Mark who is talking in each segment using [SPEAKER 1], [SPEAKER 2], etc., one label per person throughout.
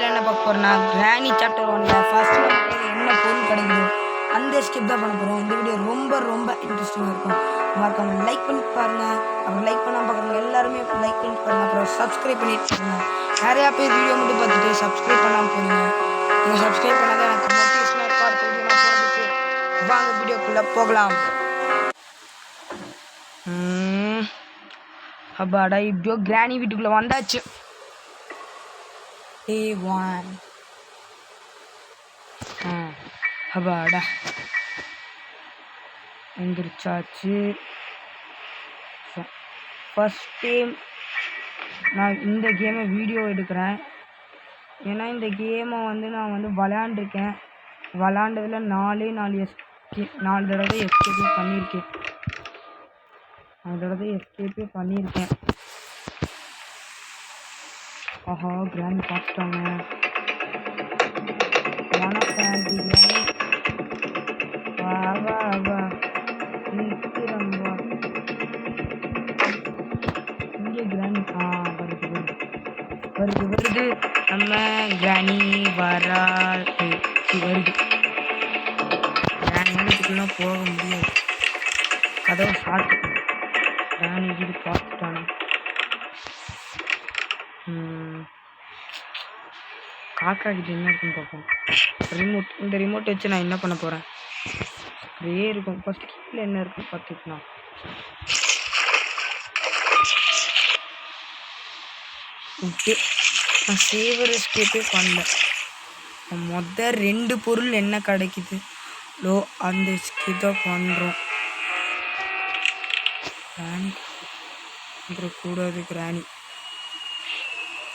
[SPEAKER 1] வீடியோவில் என்ன பார்க்க போகிறோன்னா கிராணி சாப்டர் 1ல் ஃபர்ஸ்ட் என்ன பொருள் கிடைக்குதோ அந்த ஸ்கிப் தான் பண்ண போகிறோம். இந்த வீடியோ ரொம்ப ரொம்ப இன்ட்ரெஸ்டிங்காக இருக்கும். மறக்காம லைக் பண்ணி பாருங்கள். அப்புறம் லைக் பண்ணாமல் பார்க்குறவங்க எல்லாருமே லைக் பண்ணி பாருங்கள். அப்புறம் சப்ஸ்கிரைப் பண்ணிட்டு பாருங்க. நிறையா பேர் வீடியோ மட்டும் பார்த்துட்டு சப்ஸ்கிரைப் பண்ணாமல் போறீங்க. நீங்கள் சப்ஸ்கிரைப் பண்ணாதான் எனக்கு மோட்டிவேஷனாக இருக்கும். அடுத்த வீடியோ நான் போகிறதுக்கு வாங்க வீடியோக்குள்ளே போகலாம். அப்பாடா இப்படியோ கிராணி வீட்டுக்குள்ளே வந்தாச்சு. Day 1 அப்பாடா எந்திரிச்சாச்சு. ஃபஸ்ட் டைம் நான் இந்த கேமை வீடியோ எடுக்கிறேன். ஏன்னா இந்த கேமை நான் விளையாண்டுருக்கேன். விளையாண்டதில் 4 தடவை எஸ்கேப்பே பண்ணியிருக்கேன். 4 தடவை எஸ்கேப்பே பண்ணியிருக்கேன். ஆஹா கிராண்ட் பார்த்துட்டாங்க. வணக்கம் பிரியாணி. வா வா வா நிற்கிறோம் வா. இங்கே கிராணி வருது நம்ம கிராணி வருது. கிராணி வீட்டுக்குலாம் போக முடியாது. கதவை சாட்டு கிராணி வீடு பார்த்துட்டாங்க. காக்கா கிட்ட என்ன இருக்குன்னு பார்ப்போம். இந்த ரிமோட் வச்சு நான் என்ன பண்ண போகிறேன். அப்படியே இருக்கும். ஃபஸ்ட்டு கீழே என்ன இருக்குன்னு பார்த்துக்கலாம். ஓகே நான் சேவர் எஸ்கேப்பே பண்ணல. மொதல் 2 பொருள் என்ன கிடைக்குது லோ அந்த எஸ்கேப் தான் பண்ணுறோம். கிராணி கூடாது. கிராணி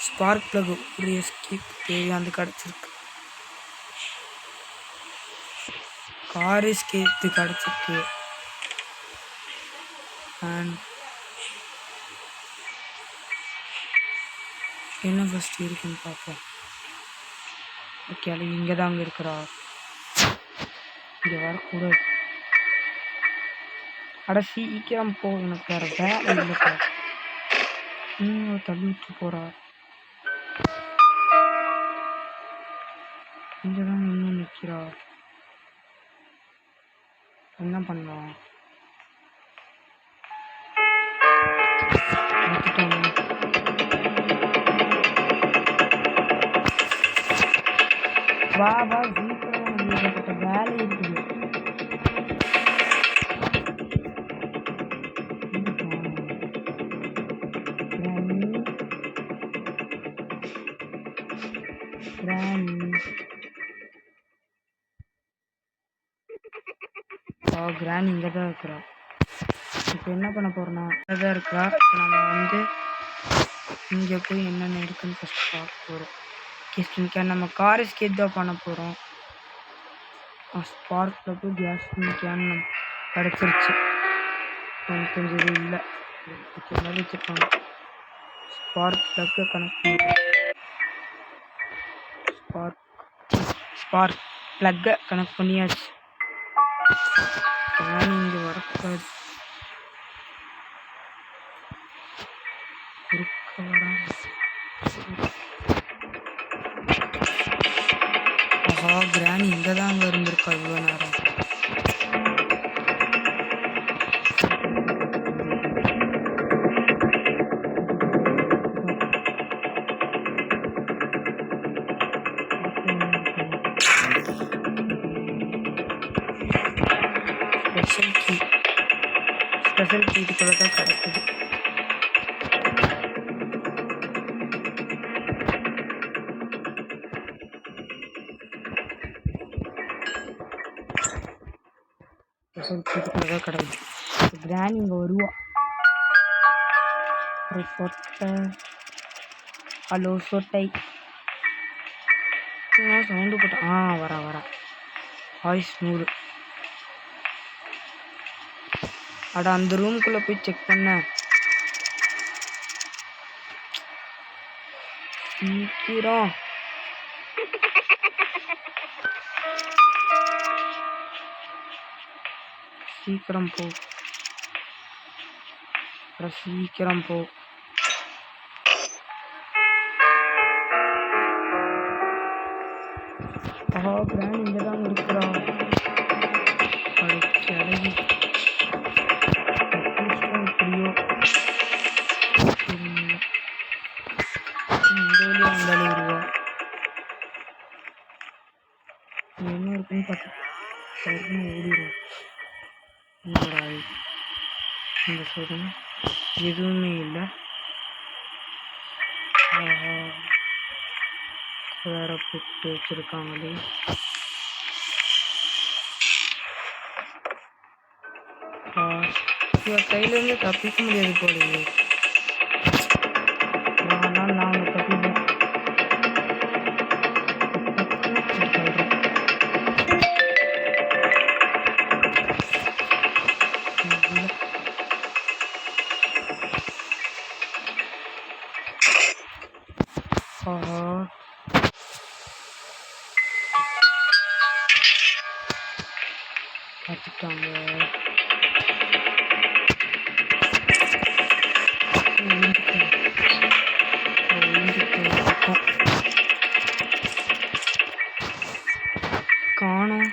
[SPEAKER 1] ஸ்பார்க் ப்ளக் ஒரு எஸ்கேப் தேவையானது கிடச்சிருக்கு. கார் எஸ்கேப் கிடச்சிருக்கு. என்ன ஃபஸ்ட் இருக்குன்னு பார்ப்போம். ஓகே அது இங்கே தான் அங்கே இருக்கிறா. இங்கே வரக்கூடாது. அட சீக்கிரம் போ. எனக்கு வேறு வேலை இல்லைப்பா. தள்ளி விட்டு போகிறா. இங்கே தான் இன்னும் நிற்கிறா. என்ன பண்ணலாம். வா வா சீக்கிரம் ஏகப்பட்ட வேலை இருக்குது. கிராணி இங்கே தான் இருக்கிறா. இப்போ என்ன பண்ண போகிறோன்னா இங்கே தான் இருக்கிறா. இப்போ நம்ம இங்கே போய் என்னென்ன இருக்குன்னு ஃபஸ்ட் பார்க்க போகிறோம். கிச்சன் கேன் நம்ம கார் எஸ்கேப் தான் பண்ண போகிறோம். ஸ்பார்க் ப்ளக்கு கேஸ் கேன் நம்ம கிடச்சிருச்சு. கொஞ்சம் இது இல்லை மாதிரி வச்சுருக்காங்க. ஸ்பார்க் ப்ளக்கை கனெக்ட் பண்ணி ஸ்பார்க் ப்ளக்கை கனெக்ட் பண்ணியாச்சு. இங்கே வரக்கூடாது. கிராணி இங்கே தான் அங்கே இருந்திருக்கா இவ்வளோ நேரம். ஸ்பெஷல் கீ இதுக்குள்ள தான் கிடைக்குது. கிராணி இங்கே வருவா. ஒரு சொட்டை. ஹலோ சொட்டை சவுண்டு போட்டா வரா வாய்ஸ் 100. அட அந்த ரூம்குள்ளே போய் செக் பண்ண. சீக்கிரம் சீக்கிரம் போ. சீக்கிரம் போ. ஆஹா கிராண்ட் இங்கே தான் இருக்கிறா. கிளவி எப்படியோ இந்த வழியாக வந்தாலும் வருவா. என்ன இருக்குன்னு பார்த்து ஓடிடும். இந்த சோதனை எதுவுமே இல்லை. வேற போட்டு வச்சிருக்காங்களே. இவ கையிலேருந்து தப்பிக்க முடியாது போலயே. ஆனால் நான் தப்பிப்பேன். பார்த்துட்டாங்க. காணோம்.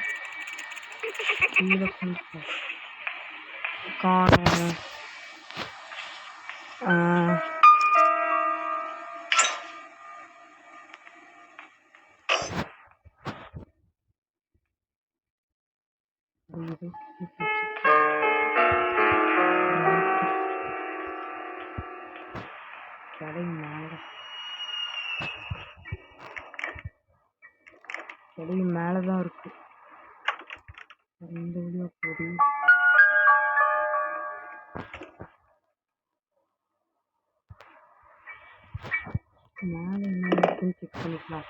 [SPEAKER 1] கீழே கொண்டு காணோம். கிளவி மேலதான் இருக்கு. இந்த வழியா போடி. மேல என்ன இருக்குன்னு செக் பண்ணிக்கலாம்.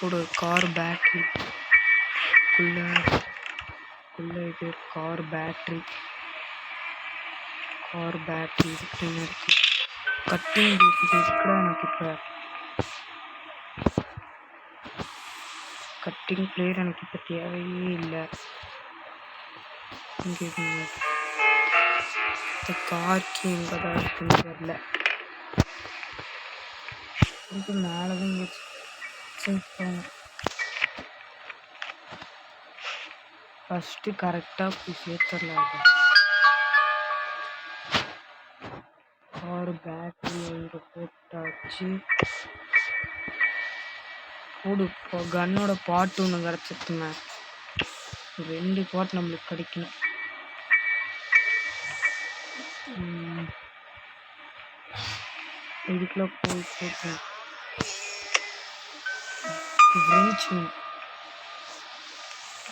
[SPEAKER 1] ஒரு கார் பேட்டரி குள்ள இது கார் பேட்டரி இருக்குன்னு இருக்கு. கட்டிங் இருக்குது கூட. எனக்கு இப்போ கட்டிங் பிளேயர் எனக்கு இப்போ தேவையே இல்லை. இங்கே இந்த கார்க்கு எங்கே தான் இருக்குன்னு தெரியல. இதுக்கு மேலே தான் போங்க. ஃபஸ்ட்டு கரெக்டாக போய் சேர்த்துடலாம். கார் பேட்டரி இங்கே போட்டாச்சு. போடு. இப்போ கன்னோட பாட்டு ஒன்று கிடச்சிட்டுங்க. 2 பாட்டு நம்மளுக்கு கிடைக்கணும். இதுக்குள்ள போய் போட்டேன்.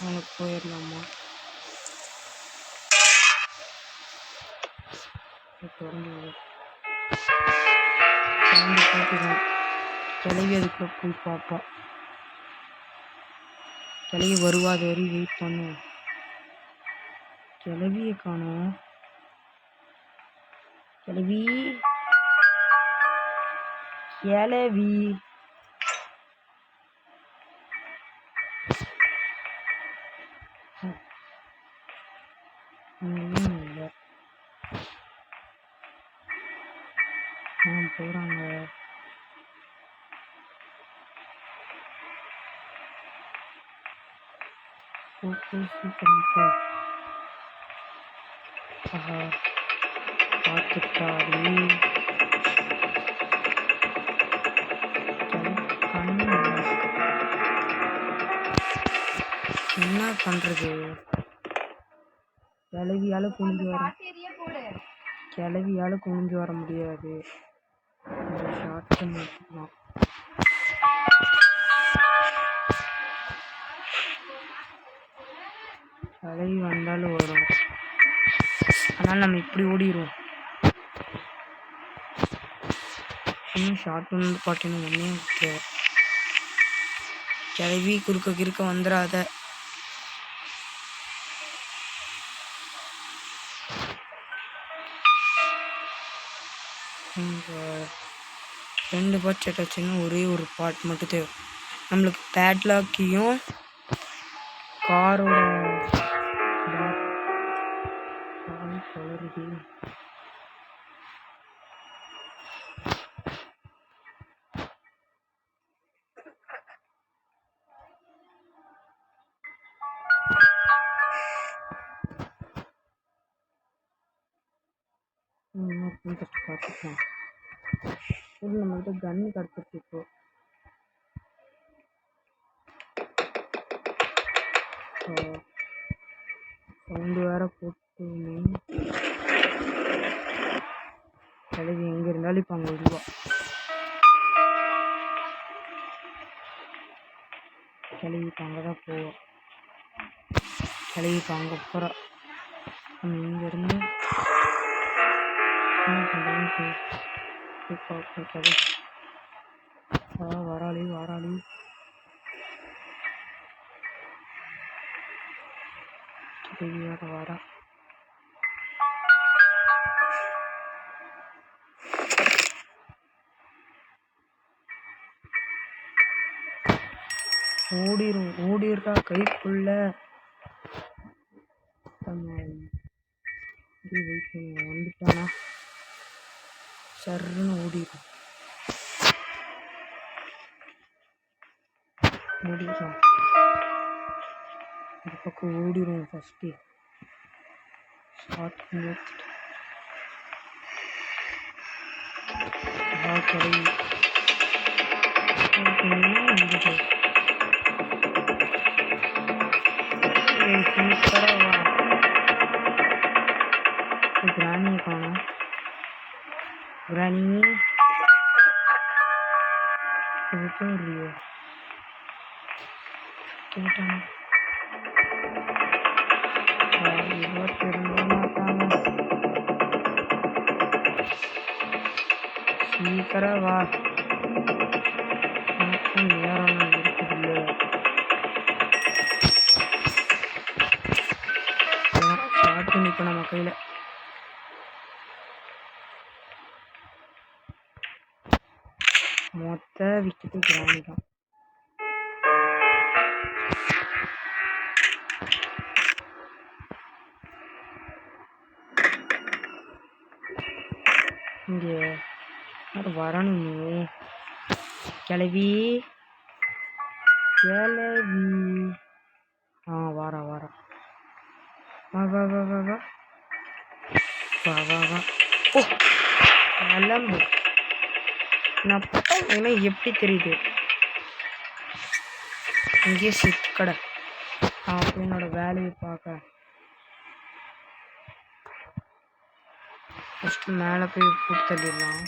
[SPEAKER 1] அவனுக்கு போயிடலாமா? கிளவி அதுக்குள்ள போய் பார்ப்பா. கிளவி வருவா. அது வரையும் வெயிட் பண்ணுவோம். கிளவியை காணோம். கிளவி இல்லை. போறாங்க. சீக்கிரம் போ. பார்த்துட்டாரு. என்ன பண்றது? கிளவியால குனிஞ்சு வர முடியாது. ஷார்ட் பண்ணிக்கலாம். கிளவி வந்தாலும் வரும். அதனால நம்ம இப்படி ஓடிடுவோம். இன்னும் ஷார்ட் வந்து பாட்டின்னு ஒன்னே தேவை. கிளவி குறுக்க வந்துடாத. ரெண்டு பாட் செட் ஆச்சுன்னா ஒரே ஒரு பாட் மட்டும் தேவை நம்மளுக்கு. பேட்லாக்கையும் காரோட கலருது. அடிக்கலாம். இது நம்மகிட்ட கன்னு கிடச்சிருக்கு. இப்போ சவுண்டு வேற போட்டு கழுவி எங்கே இருந்தாலும் இப்போ அங்கே விடுவா. கழுவி இப்போ அங்கே தான் போவோம். கழுவி இப்போ அங்கே போகிறா. இங்கேருந்து வராளி வராளி வரா. ஓடிடுறா கைக்குள்ள. வந்துட்டானா சர்ன்னு ஓடிடும். ஓடிடுறான். இந்த பக்கம் ஓடிடும். ஃபஸ்ட்டு ஸ்டார்ட் பண்ணி கடை கிராணியை காணும். கிராணி விட்டுறியோ கேட்டாங்க. சீக்கிரம் வா. நேரம் இருக்குதுல்ல. ஷார்ட் இப்போ நம்ம கையில் மொத்த விக்கெட்டு கிராமி தான். இங்கே வரணுமே கிளவி கிளவி. வாரா வாரா. வா வா வா வா வா வா வா வா. ஓ நலம்பு. நான் பார்த்தா எப்படி தெரியுது. இங்கேயே சிட் கடை. அப்போ என்னோட வேலையை பார்க்க ஃபஸ்ட்டு மேலே போய் போட்டு தள்ளிடலாம்.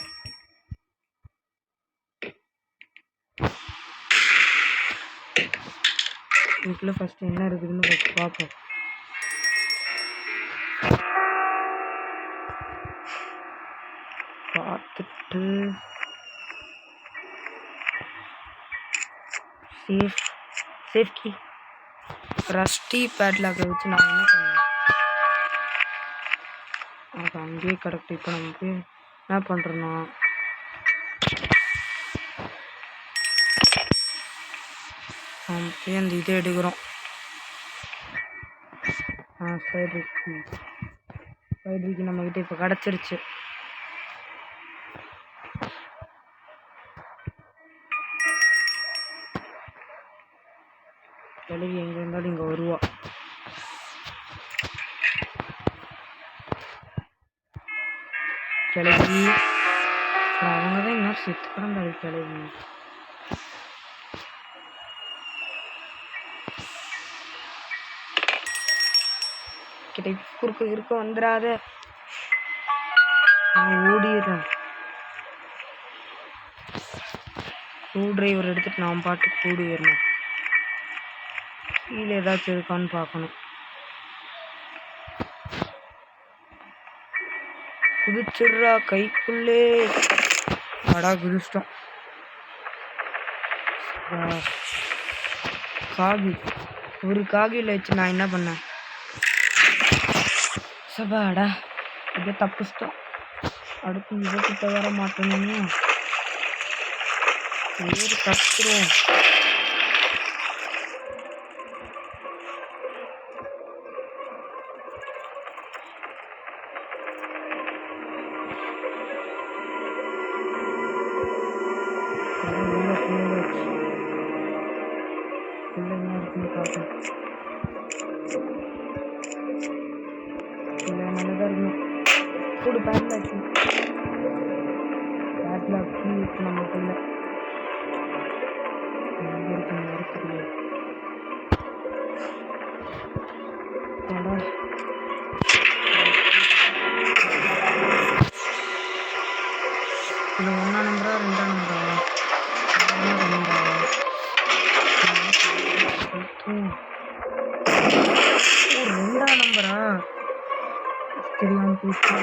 [SPEAKER 1] இதுக்குள்ளே ஃபஸ்ட்டு என்ன இருக்குதுன்னு ஃபஸ்ட் பார்ப்போம். பார்த்துட்டு சேஃப்டி ரஸ்டி பேட்லாக்கை வச்சு நான் என்ன பண்ணேன். அது அங்கேயே கரெக்ட். இப்போ நமக்கு என்ன பண்ணுறோன்னா போய் அந்த இதை எடுக்கிறோம். ஸ்பைடருக்கு நம்மக்கிட்ட இப்போ கிடச்சிருச்சு. கிளவி எங்கே இருந்தாலும் இங்கே வருவா. கிளவி அவங்க தான் இன்னும் செத்து கிடந்தாரு. கிளவி கிட்ட குறுக்க வந்துடாத. ஓடிடுறேன். ஸ்க்ரூ டிரைவர் எடுத்துட்டு நான் பாட்டுக்கு ஓடிடுறேன். கீழே ஏதாச்சும் இருக்கான்னு பார்க்கணும். குதிச்சிடுறா கைக்குள்ளே. அடா குதிச்சிட்டோம். காகி ஒரு காகியில் வச்சு நான் என்ன பண்ணேன். சபாடா இதை தப்பிச்சிட்டோம். அடுத்து இவக்கிட்ட வர மாட்டேன்னு வேறு கத்துறோம். நல்லதாக இருக்கணும். கூட பேண்ட் ஆச்சு. கீ இருக்கு நமக்குள்ள. எங்க இருக்குன்னு வேற தெரியல. அடா. இது 1 நம்பரா 2 நம்பரா? 2 நம்பரா? தெரியாம போச்சு.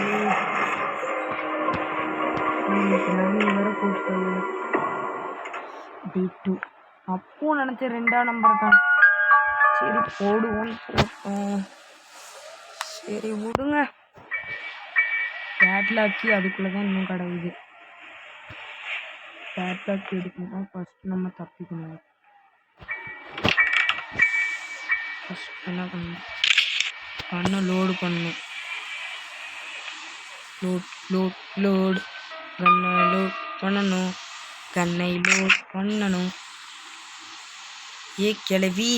[SPEAKER 1] வேற போட்டு D2 அப்போ நினைச்சேன் 2 நம்பர் தான். சரி போடுவோன்னு போட்டோம். சரி விடுங்க. பேட்லாக்கி அதுக்குள்ளதான் இன்னும் கிடக்குது. பேட்லாக்கி எடுக்கணும். ஃபர்ஸ்ட் நம்ம தப்பிக்கணும். ஃபர்ஸ்ட் என்ன பண்ணணும்? கண்ணை லோடு பண்ணணும். லோட் கண்ணை லோட் பண்ணணும். கண்ணை லோட் பண்ணணும். ஏ கிளவி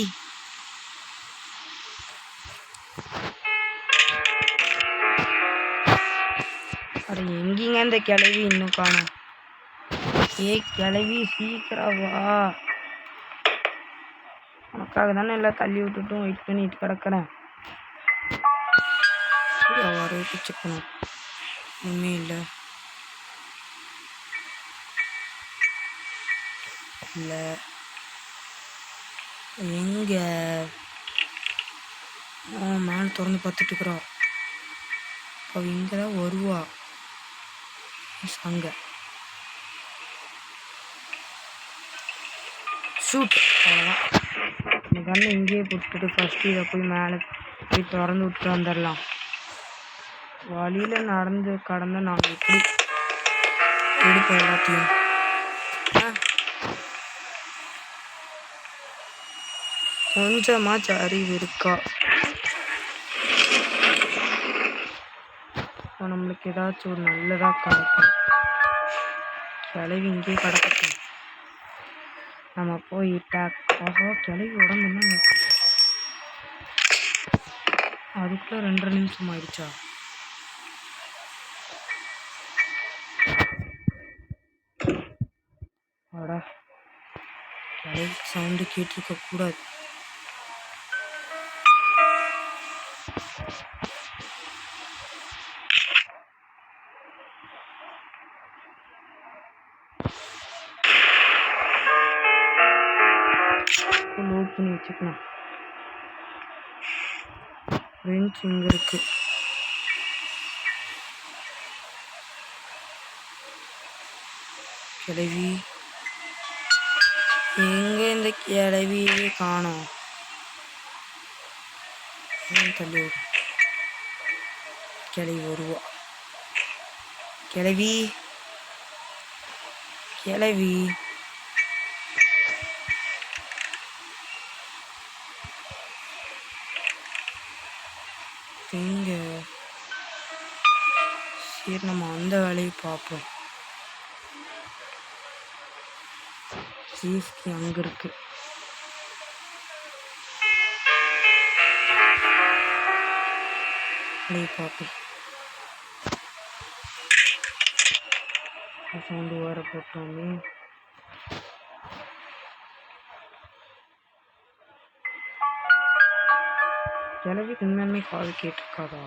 [SPEAKER 1] அட எங்கீங்க இந்த கிளவி இன்னும் காணோம். ஏ கிளவி சீக்கிரம் வா. உனக்காக தானே எல்லாம் தள்ளி விட்டுட்டும் வெயிட் பண்ணிட்டு கிடக்குறேன். வரவுக்கு செக்கணும். ஒன்றுமே இல்லை. இல்லை எங்க மேலே திறந்து பார்த்துட்டு இருக்கிறா. அவ இங்கே தான் வருவா. அங்கே ஷூட். அவ்வளோதான். இந்த கண்ணை இங்கேயே போட்டுட்டு ஃபஸ்ட்டு இதை போய் மேலே போய் திறந்து விட்டு வந்துடலாம். வழியில் நடந்து கடந்து நாங்கள் எப்படி எடுப்போம் எல்லாத்தையும். கொஞ்சமாச்சு அறிவு இருக்கா? இப்போ நம்மளுக்கு ஏதாச்சும் ஒரு நல்லதாக கிடைக்கும். கிளவி இங்கேயே கிடக்கட்டும். நம்ம போய் கிளவி உடம்புன்னா அதுக்குள்ள 2 நிமிஷம் ஆயிடுச்சா? அடா கிளவி சவுண்டு கேட்டிருக்க கூடாது. லோட் பண்ணி வச்சுக்கணும். ஃப்ரெண்ட்ஸ் இங்கே இருக்கு. கிளவி எங்க இந்த கிளவியே காணோம். தள்ளி கிளவி வருவா. கிளவி கிளவி எங்க? சரி நம்ம அந்த வேலையை பார்ப்போம். சேஃப்டி அங்கே இருக்கு. வேலையை பார்ப்போம். சவுண்டு வர போட்டோமே. கிளவிக்கு உண்மையுமே காது கேட்டிருக்காதா?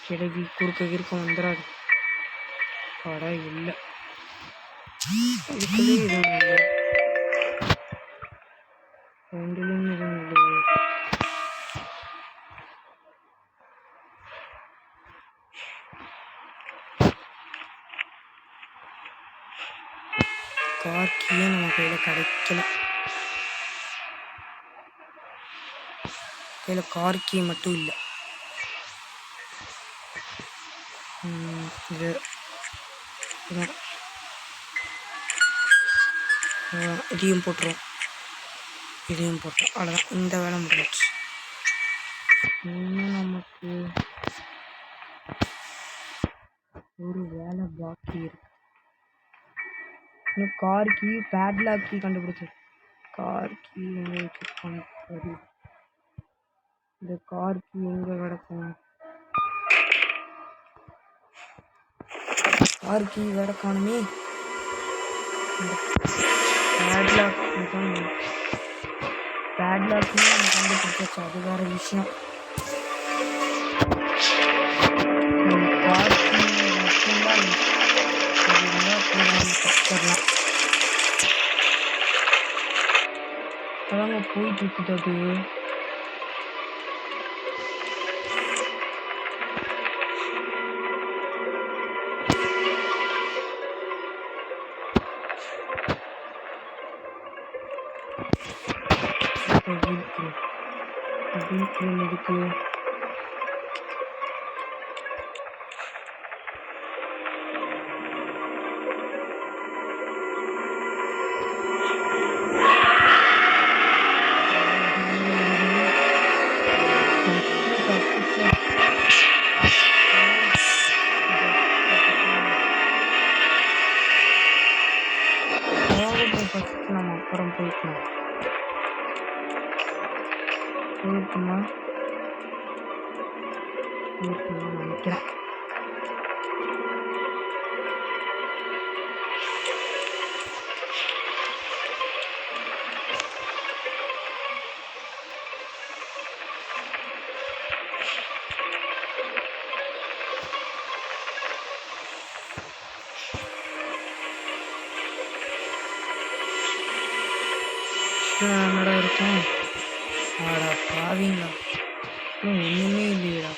[SPEAKER 1] கிளவி குறுக்க வந்துடாது. கடை இல்லை. இதுக்குள்ளே எதுவும் இல்லை. ரெண்டுலேயும் எதுவும் இல்லையே. கார் கீயே நம்ம கையில் கிடைக்கல. கையில் கார் கீ மட்டும் இல்லை. இது இதையும் போட்டுரும். அவ்வளோதான். இந்த வேலை முடிஞ்சிச்சு. இன்னும் நமக்கு ஒரு வேலை பாக்கி இருக்கு. இன்னும் கார் கீ பேட்லாக் கீ கண்டுபிடிச்சி. கார் கீ எங்கே வச்சுருக்கோம்? சரி, இந்த கார் கீ எங்கே கிடக்கும்? Car key கிடக்கானுமே. பேட்லாக்னு நம்ம கண்டுபிடிச்சாச்சு, அது வேற விஷயம். கார் கீ மட்டும்தான் கற்றுக்கலாம். அதாங்க போயிட்டு இருக்குது அது. இருக்கு நம்ம அப்புறம் போய்க்கலாம். போயிருக்குமா நினைக்கிறேன். என்னடா இருக்கும்? ஆடா பாவீங்களா, ஒன்றுமே இல்லையடா.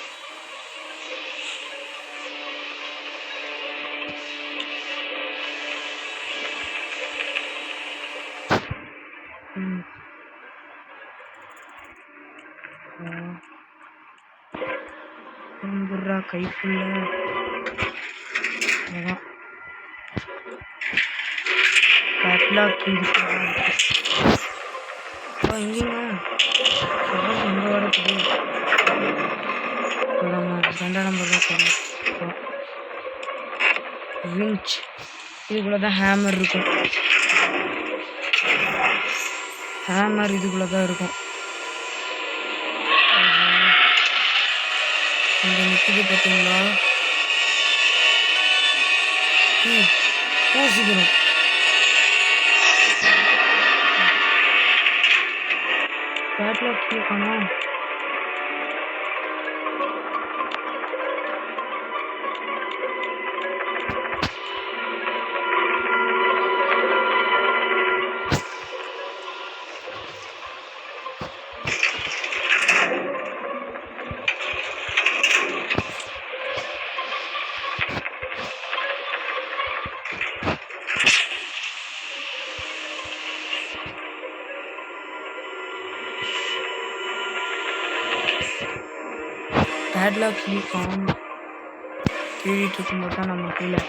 [SPEAKER 1] கைக்குள்ள பேட்லாக் இருக்கு. எங்கேங்க எங்கே வரக்கூடிய 2ஆம் நம்பர் தான் விஞ்ச். இதுக்குள்ளே தான் ஹேமர் இருக்கும். ஹேமர் இதுக்குள்ளே தான் இருக்கும். இங்கே நிற்கிது பார்த்தீங்களா? யோசிக்கணும். பேட்லாக் கீ காணோம். பேட்லாக் கீ காணோம். தேடிட்டு இருக்கும்போது தான் நம்ம கீழே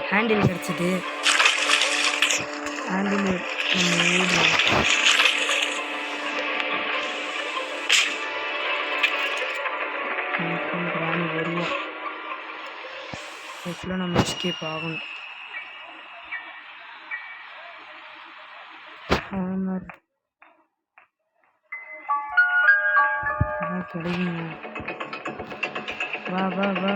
[SPEAKER 1] ஹேண்டில் கிடச்சிது. ஹேண்டில் நம்ம ஓடுவோம். ராணி வருவோம். அதுக்குள்ள நம்ம எஸ்கேப் ஆகணும். கிடைக்குங்க. வா வா வா.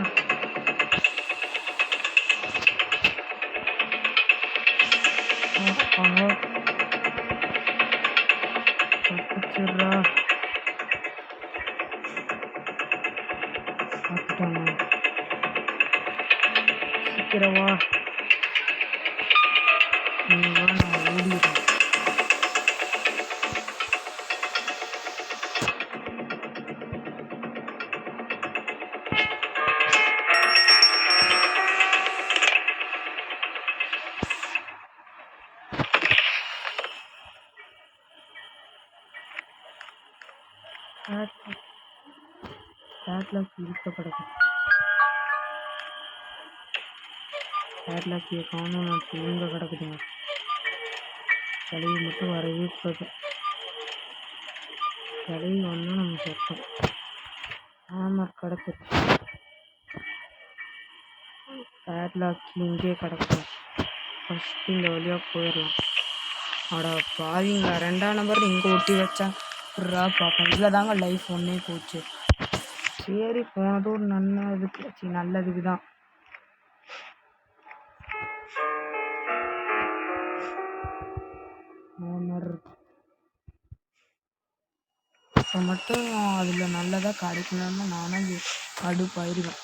[SPEAKER 1] தப்பிச்சிடுறா. பார்த்துட்டாங்க. சீக்கிரவா. நான் ஓடிடுறேன். பேட்லாக் இழுக்கப்படணும். பேட்லாக் காணும். நான் எங்கே கிடக்குதுங்க. தலையை மட்டும் வரவே கூடாது. தலையை ஒன்று நம்ம சேர்த்தோம். ஆமாம், கிடச்சிருச்சு. பேட்லாக் இங்கே கிடக்கும். ஃபஸ்ட்டு இந்த வழியாக போயிடலாம். அடா பாவிங்க, 2ஆம் நம்பர் இங்கே ஒட்டி வச்சா எப்படா பார்ப்பேன். இதில் தாங்க லைஃப் ஒன்றே போச்சு. சரி போனதும் நல்லதுக்கு தான். இப்போ மட்டும் அதில் நல்லதாக கிடைக்கணும்னு நானும் கடுப்பாயிருவேன்.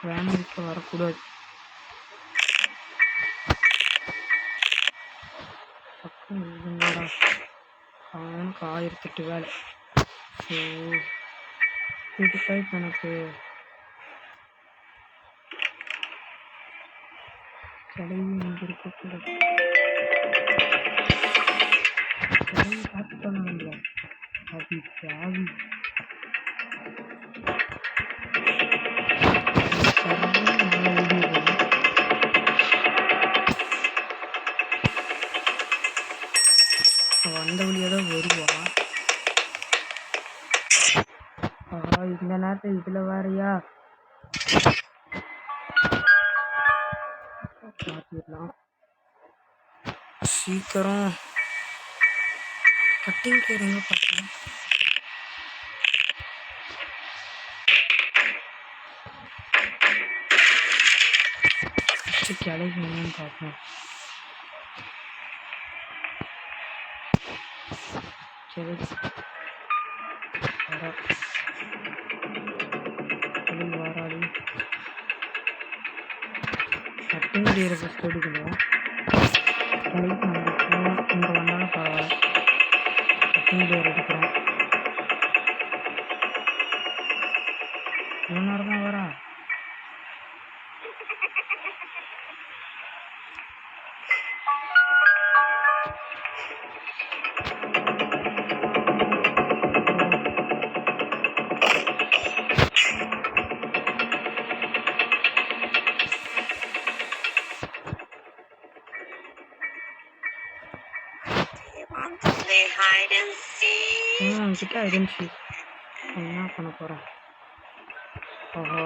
[SPEAKER 1] வேணும் இப்போ வரக்கூடாது. பக்கம் இருங்கடா. அவனுக்கு 1008 வேலை. ஸோ இதுக்காக எனக்கு கடையும் இருக்கக்கூடாது. கடையும் பார்த்துட்டாங்க இல்லையா? அது சாவி வந்த வழியாக தான் வருவா. இந்த நேரத்தில் இதில் வேறையா மாற்றிடலாம். சீக்கிரம் கட்டிங் கேடுங்க பார்க்கலாம். கிளம்பி பார்ப்போம். சரி வாராடி கட்டிங் கேரை ஃபஸ்ட் எடுக்கணும். கடைக்கு நம்ம இங்கே வந்தாலும் பரவாயில்ல. கட்டிங் கேர் எடுக்கிறோம். எவ்வளோ நேரம் தான் வரா? கிட்ட இருந்துச்சு. என்ன பண்ண போகிறேன்? ஓஹோ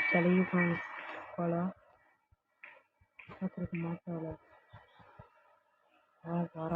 [SPEAKER 1] கிளம்பி போகலாம். பார்த்துருக்க மாட்டாள வர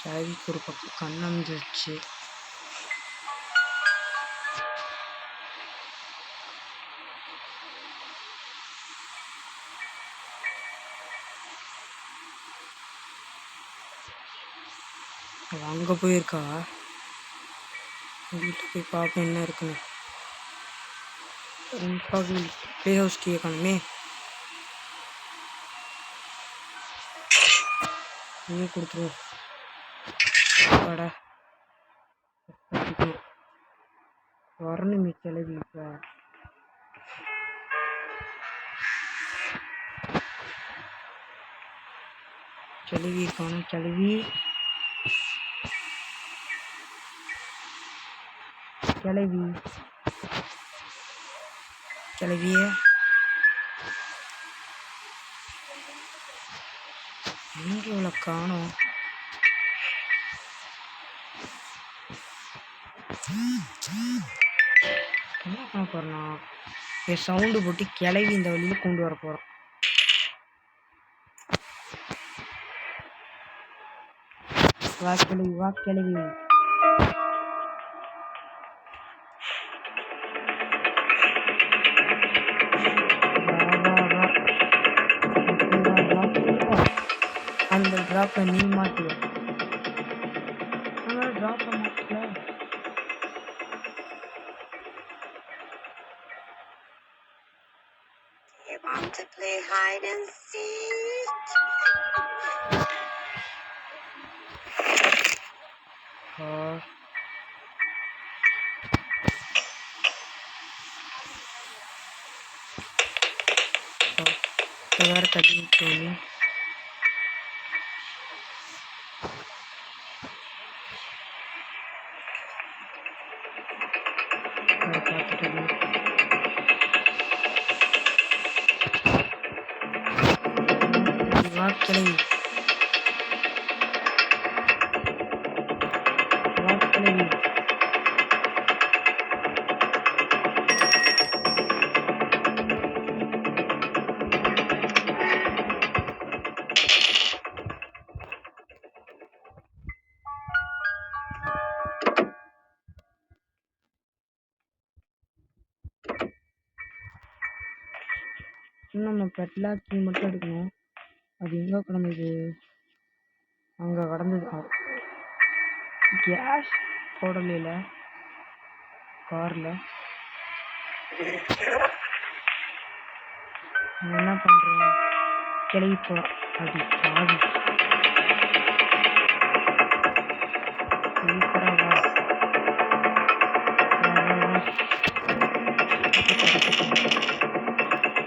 [SPEAKER 1] சாவிக்கு ஒரு பக்கம் கண்ணந்துச்சு. அங்கே போயிருக்கா. வீட்டுக்கு போய் பார்ப்போம் என்ன இருக்குன்னு. ப்ளே ஹவுஸ் கீ காணுமே. நீ கொடுத்துருவோம். வரணுமே கிளவி. இப்போ கிளவி காணும். கிளவிய எங்கே இவ்வளோ காணும்? என்ன பண்ண போறோம்னா சவுண்டு போட்டு கிளவி இந்த வழியில கொண்டு வர போறோம். வா கிளவி ட்ராப்பை நீ மாட்டுவ. ட்ராப்பை மாட்டல.
[SPEAKER 2] Want to play hide and seek?
[SPEAKER 1] வேற தண்ணி தோணி பார்த்துட்டு வாக்களை நம்ம பெட்லாக்கி மட்டும் எடுக்கணும். அது எங்கே கிடந்தது? அங்கே கிடந்தது. கேஸ் போடல காரில். என்ன பண்ணுறோம்? கிளவி போகிறோம். அது ஆவி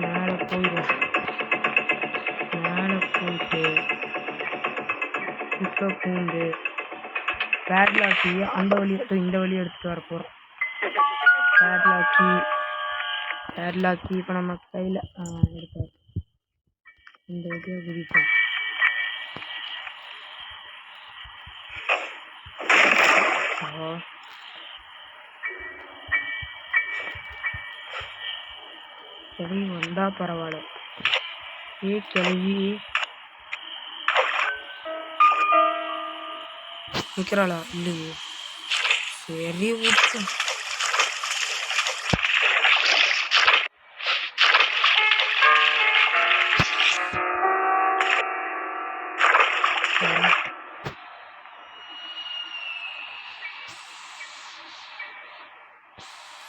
[SPEAKER 1] மேலே போயிடும். மேலே போயிட்டு இப்போ பூண்டு பேட்லாக்கி அந்த வழி இந்த வழி எடுத்துகிட்டு வர போகிறோம். பேட்லாக்கி இப்போ நம்ம கையில் எடுத்தார். இந்த இதை குதிப்போம். கிளவி வந்தா பரவாயில்ல. கிளவி நிற்கிறாளா? இல்லையே. சரி விட்டு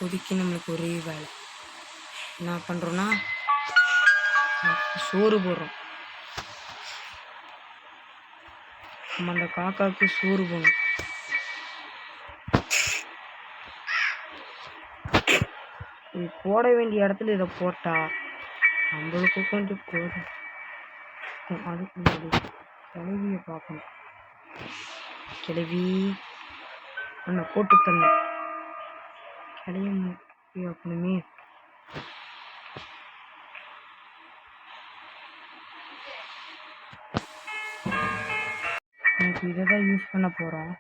[SPEAKER 1] ஒதுக்கி நம்மளுக்கு ஒரே வேலை. என்ன பண்ணுறோன்னா சோறு போடுறோம். நம்ம அந்த காக்காவுக்கு சோறு போடணும். இது போட வேண்டிய இடத்துல இதை போட்டா நம்மளுக்கு கொஞ்சம் போதும். அதுக்கு முன்னாடி கிளவியை பார்க்கணும். கிளவி அண்ணா போட்டு தண்ணி கிளவி அப்படிமே எனக்கு இதை தான் யூஸ் பண்ண போகிறோம்.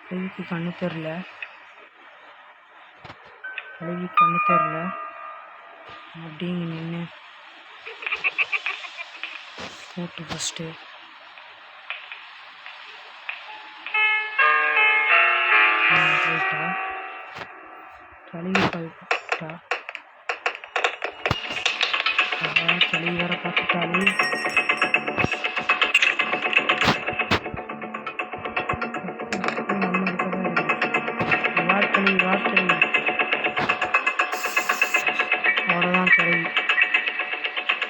[SPEAKER 1] கிளவிக்கு கண்ணு தெரில. அப்படின்னு நின்று போட்டு ஃபஸ்ட்டு போயிட்டா கிளவி போயிட்டா. கிளவி வர பார்த்துட்டாலே வார்த்தை அவ்வளோதான். கிளவி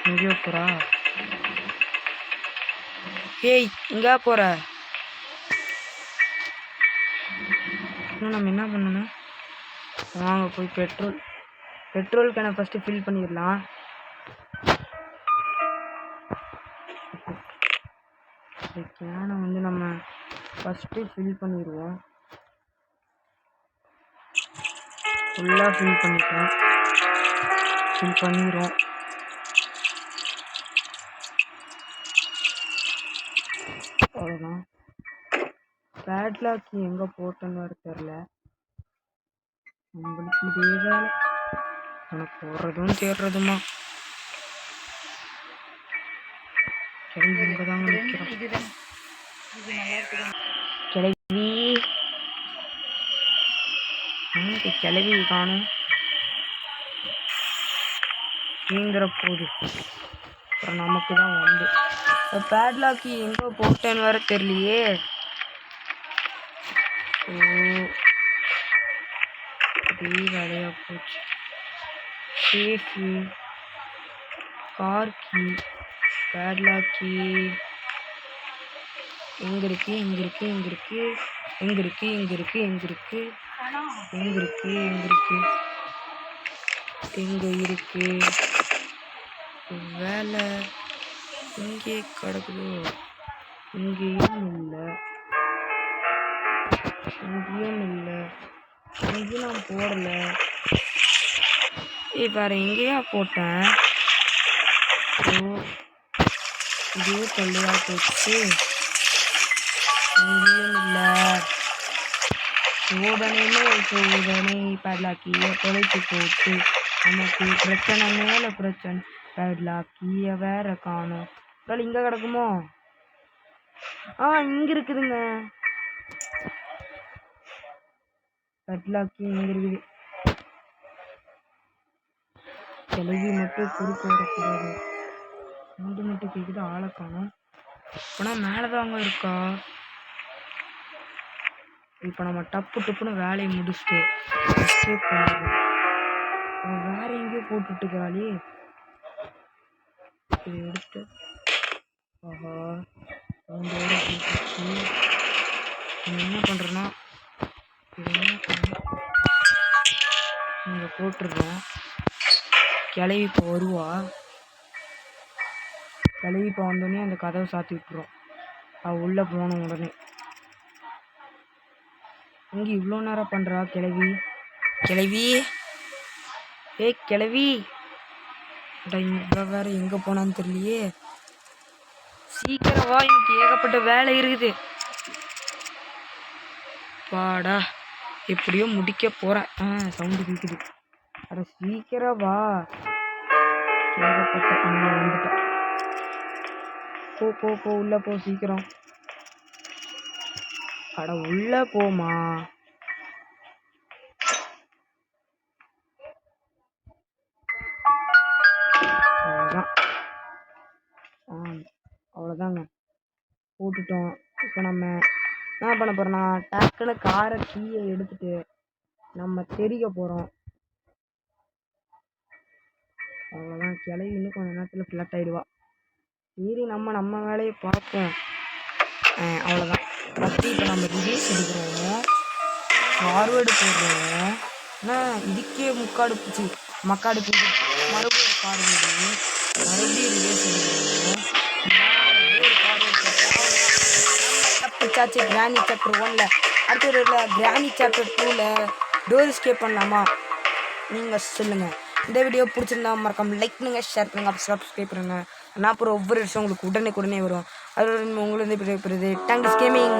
[SPEAKER 1] எங்கேயோ போகிறா. ஏய் எங்கே போகிற? இன்னும் நம்ம என்ன பண்ணணும்? வாங்க போய் பெட்ரோல் கேனை ஃபஸ்ட்டு ஃபில் பண்ணிடலாம். கேனை வந்து நம்ம ஃபஸ்ட்டு ஃபில் பண்ணிடுவோம். ஃபுல்லாக ஃபில் பண்ணிடுறோம். அவ்வளோதான். பேட்லாக் எங்கே போட்டோன்னு வர தெரில. நம்மளுக்கு இதே வேலை. உனக்கு போடுறதும் தேடுறதுமா. கிளவி இங்கே தாங்க நிற்கிறோம். கிளவி காணும். நீங்கிற போது அப்புறம் நமக்கு தான் வந்து பேட்லாக்கி எங்கே போட்டேன்னு வேற தெரியலையே. ஓ இதே வேலையாக போச்சு. Safe, car key, padlock key எங்கே இருக்குது எங்கே இருக்குது எங்கே இருக்குது எங்கே இருக்குது எங்கே இருக்குது எங்கே இருக்குது எங்கே இருக்குது எங்கே இருக்குது எங்கே இருக்குது வேலை இங்கே கிடக்குதோ? இங்கேயும் இல்லை, இங்கேயும் இல்லை, இங்கேயும் நான் போடலை. வேறு எங்கேயா போட்டேன்? ஓ இதே தொல்லையாக போச்சு. இங்கேயும் இல்லை. சோதனை பேட்லாக்கியை தொலைத்து போட்டு நமக்கு பிரச்சனை மேலே பிரச்சனை. பேட்லாக்கியை வேற காணும். வேலை இங்கே கிடக்குமோ? இங்கே இருக்குதுங்க. பேட்லாக்கி இங்கே இருக்குது. கிளவி மட்டும் குறுக்க வரக்கூடாது. மூண்டு மட்டும் கேட்குது, ஆளை காணும். ஆனால் மேலே தாங்க இருக்கா. இப்போ நம்ம டப்பு டப்புன்னு வேலையை முடிச்சுட்டு எஸ்கேப் பண்ணிடுறோம். வேற எங்கேயோ போட்டுட்டுக்கிறாளே. இதை எடுத்து ஆஹா அவங்களோட போட்டுச்சு. என்ன பண்ணுறேன்னா இங்கே போட்டிருக்கேன். கிளவி இப்போ வருவா. கிளவி இப்போ வந்தோடனே அந்த கதவை சாத்தி விட்டுரும். அவள் உள்ளே போகணும் உடனே. இங்கே இவ்வளோ நேரம் பண்ணுறா கிளவி. கிளவி கிளவி இங்கே வேற எங்கே போனான்னு தெரியலையே. சீக்கிரம் வா, எனக்கு ஏகப்பட்ட வேலை இருக்குது. பாடா எப்படியோ முடிக்க போகிறேன். சவுண்டு கேட்குது. அட சீக்கிரம் வா. ஏகப்பட்ட வந்துட்டேன். போ உள்ள போ சீக்கிரம். அட உள்ள போமா. அவ்வளோதான். அவ்வளோதாங்க போட்டுட்டோம். இப்போ நம்ம என்ன பண்ண போகிறோம்னா டக்குன்னு காரை கீயை எடுத்துட்டு நம்ம தெரிக்க போகிறோம். அவ்வளோதான். கிளவி இன்னும் கொஞ்சம் நேரத்தில் ஃப்ளட் ஆகிடுவா. சரி நம்ம வேலையை பார்ப்போம். அவ்வளோதான். ஃபஸ்ட்டு இப்போ நம்ம ரிவேஸ் எடுக்கிறோம், ஃபார்வேர்டு போடுறோம். ஆனால் இதுக்கே மக்காடு போச்சு. மறுபடியும் ஃபார்வேர்டு, மறுபடியும் ரிவேஸ் எடுக்கிறோம். தப்பிச்சாச்சு கிராணி சாப்டர் 1ல். அடுத்தது கிராணி சாப்டர் 2ல் டோர் எஸ்கேப் பண்ணலாமா? நீங்கள் சொல்லுங்கள். இந்த வீடியோ பிடிச்சிருந்தா மறக்காம லைக் பண்ணுங்கள், ஷேர் பண்ணுங்கள், அப்புறம் சப்ஸ்கிரைப் பண்ணுங்கள். நான் அப்புறம் ஒவ்வொரு விஷயம் உங்களுக்கு உடனே வரும். அது உங்களுக்கு வந்து தேங்க்ஸ் கேமிங்.